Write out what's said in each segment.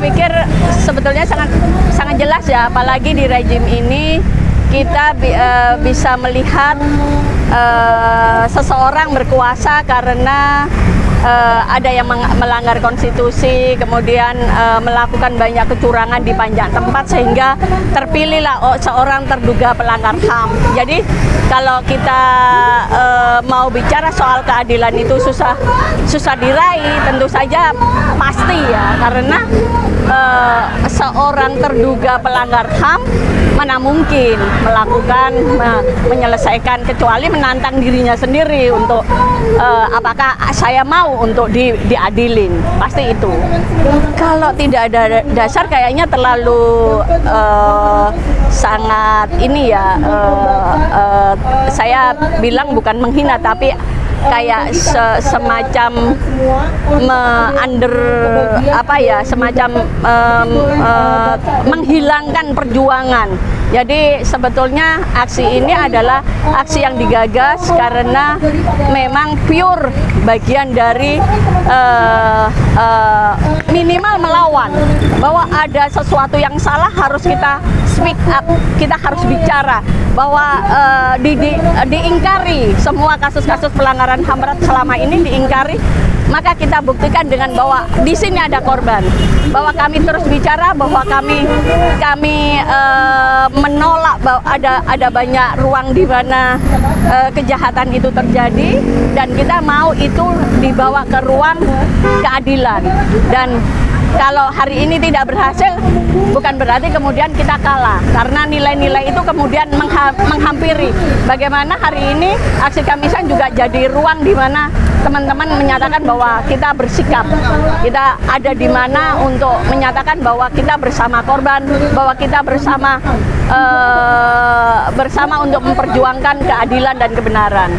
pikir sebetulnya sangat jelas ya, apalagi di rejim ini kita bisa melihat seseorang berkuasa karena ada yang melanggar konstitusi, kemudian melakukan banyak kecurangan di banyak tempat sehingga terpilihlah seorang terduga pelanggar HAM. Jadi kalau kita mau bicara soal keadilan itu susah diraih, tentu saja pasti ya, karena seorang terduga pelanggar HAM mana mungkin melakukan menyelesaikan kecuali menantang dirinya sendiri untuk apakah saya mau untuk diadilin, pasti itu. Kalau tidak ada dasar kayaknya terlalu sangat ini ya, saya bilang bukan menghina tapi kayak semacam semacam menghilangkan perjuangan. Jadi sebetulnya aksi ini adalah aksi yang digagas karena memang pure bagian dari minimal melawan, bahwa ada sesuatu yang salah harus kita speak up, kita harus bicara bahwa diingkari semua kasus-kasus pelanggaran HAM berat selama ini diingkari, maka kita buktikan dengan bahwa di sini ada korban, bahwa kami terus bicara bahwa kami menolak bahwa ada banyak ruang di mana kejahatan itu terjadi dan kita mau itu dibawa ke ruang keadilan. Dan kalau hari ini tidak berhasil, bukan berarti kemudian kita kalah, karena nilai-nilai itu kemudian menghampiri. Bagaimana hari ini aksi Kamisan juga jadi ruang di mana teman-teman menyatakan bahwa kita bersikap, kita ada di mana untuk menyatakan bahwa kita bersama korban, bahwa kita bersama untuk memperjuangkan keadilan dan kebenaran.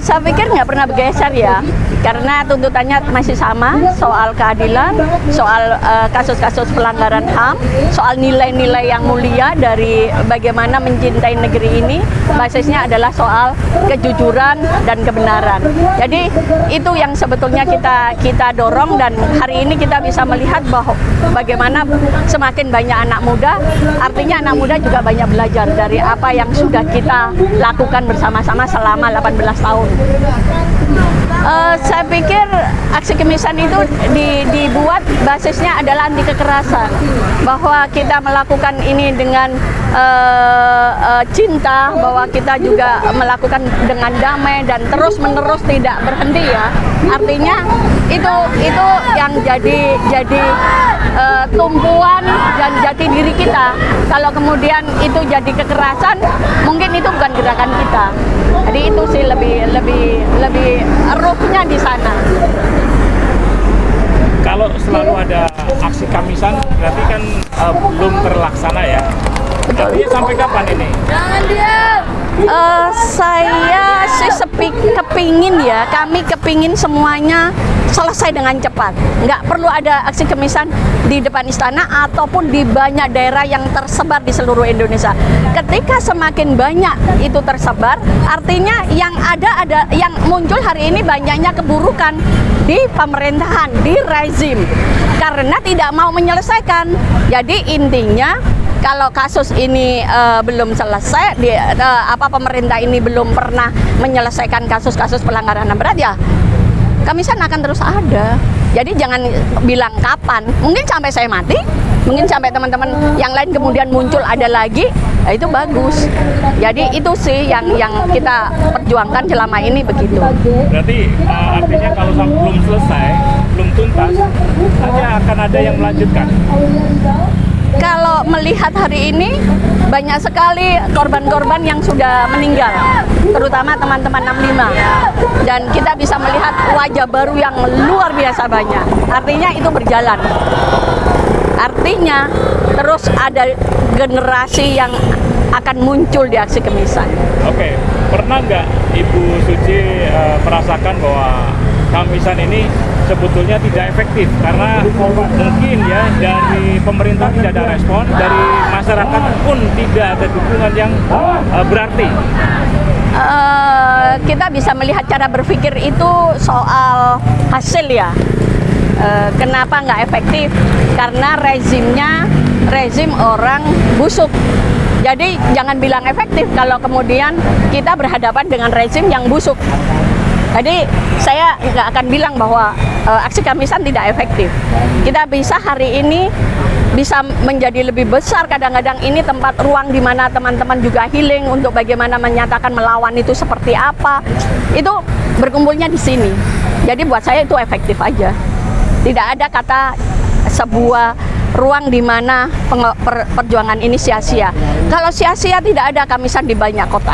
Saya pikir nggak pernah bergeser ya, karena tuntutannya masih sama soal keadilan, soal kasus-kasus pelanggaran HAM, soal nilai-nilai yang mulia dari bagaimana mencintai negeri ini, basisnya adalah soal kejujuran dan kebenaran. Jadi itu yang sebetulnya kita dorong, dan hari ini kita bisa melihat bahwa bagaimana semakin banyak anak muda, artinya anak muda juga banyak belajar dari apa yang sudah kita lakukan bersama-sama selama 18 tahun. Saya pikir aksi Kemisan itu dibuat basisnya adalah anti kekerasan, bahwa kita melakukan ini dengan cinta, bahwa kita juga melakukan dengan damai dan terus-menerus tidak berhenti ya. Artinya itu yang jadi tumpuan dan jati diri kita. Kalau kemudian itu jadi kekerasan, mungkin itu bukan gerakan kita. Jadi itu sih lebih ruhnya di sana. Kalau selalu ada aksi Kamisan, berarti kan belum terlaksana ya. Artinya sampai kapan ini? Jangan diam. Saya sih kepingin ya, kami kepingin semuanya selesai dengan cepat. Nggak perlu ada aksi Kemisan di depan istana ataupun di banyak daerah yang tersebar di seluruh Indonesia. Ketika semakin banyak itu tersebar, artinya yang ada yang muncul hari ini banyaknya keburukan di pemerintahan, di rezim, karena tidak mau menyelesaikan. Jadi intinya kalau kasus ini belum selesai, pemerintah ini belum pernah menyelesaikan kasus-kasus pelanggaran HAM berat ya, Kamisan akan terus ada. Jadi jangan bilang kapan, mungkin sampai saya mati, mungkin sampai teman-teman yang lain kemudian muncul ada lagi, ya itu bagus. Jadi itu sih yang kita perjuangkan selama ini begitu. Berarti artinya kalau belum selesai, belum tuntas, nanti akan ada yang melanjutkan. Kalau melihat hari ini banyak sekali korban-korban yang sudah meninggal, terutama teman-teman 65, dan kita bisa melihat wajah baru yang luar biasa banyak. Artinya itu berjalan, artinya terus ada generasi yang akan muncul di aksi Kemisan. Oke, pernah nggak Ibu Suci merasakan bahwa Kamisan ini sebetulnya tidak efektif karena mungkin ya dari pemerintah tidak ada respon, dari masyarakat pun tidak ada dukungan yang berarti? Kita bisa melihat cara berpikir itu soal hasil ya. Kenapa nggak efektif? Karena rezim orang busuk. Jadi jangan bilang efektif kalau kemudian kita berhadapan dengan rezim yang busuk. Jadi saya nggak akan bilang bahwa aksi Kamisan tidak efektif. Kita bisa hari ini bisa menjadi lebih besar. Kadang-kadang ini tempat ruang di mana teman-teman juga healing untuk bagaimana menyatakan melawan itu seperti apa. Itu berkumpulnya di sini. Jadi buat saya itu efektif aja. Tidak ada kata sebuah ruang di mana perjuangan ini sia-sia. Kalau sia-sia tidak ada Kamisan di banyak kota.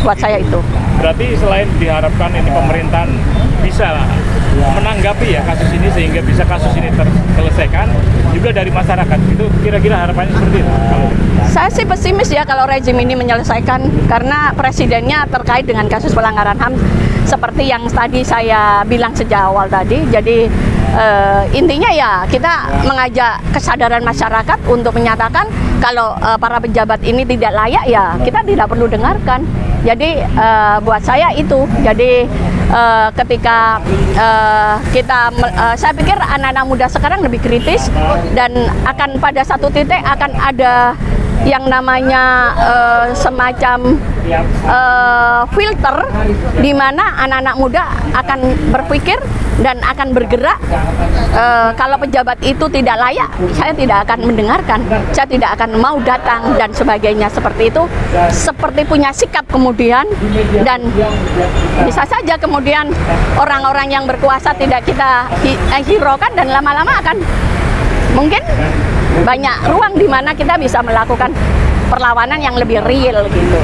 Buat saya itu. Berarti selain diharapkan ini pemerintahan bisa menanggapi ya kasus ini sehingga bisa kasus ini terselesaikan, juga dari masyarakat itu kira-kira harapannya seperti itu. Saya sih pesimis ya kalau rezim ini menyelesaikan, karena presidennya terkait dengan kasus pelanggaran HAM seperti yang tadi saya bilang sejak awal tadi. Jadi intinya ya kita mengajak kesadaran masyarakat untuk menyatakan kalau para pejabat ini tidak layak, ya kita tidak perlu dengarkan. Jadi buat saya itu, jadi ketika saya pikir anak-anak muda sekarang lebih kritis dan akan pada satu titik akan ada yang namanya semacam filter di mana anak-anak muda akan berpikir dan akan bergerak. Kalau pejabat itu tidak layak, saya tidak akan mendengarkan, saya tidak akan mau datang dan sebagainya seperti itu, seperti punya sikap kemudian. Dan bisa saja kemudian orang-orang yang berkuasa tidak kita hiraukan dan lama-lama akan mungkin banyak ruang di mana kita bisa melakukan perlawanan yang lebih real gitu.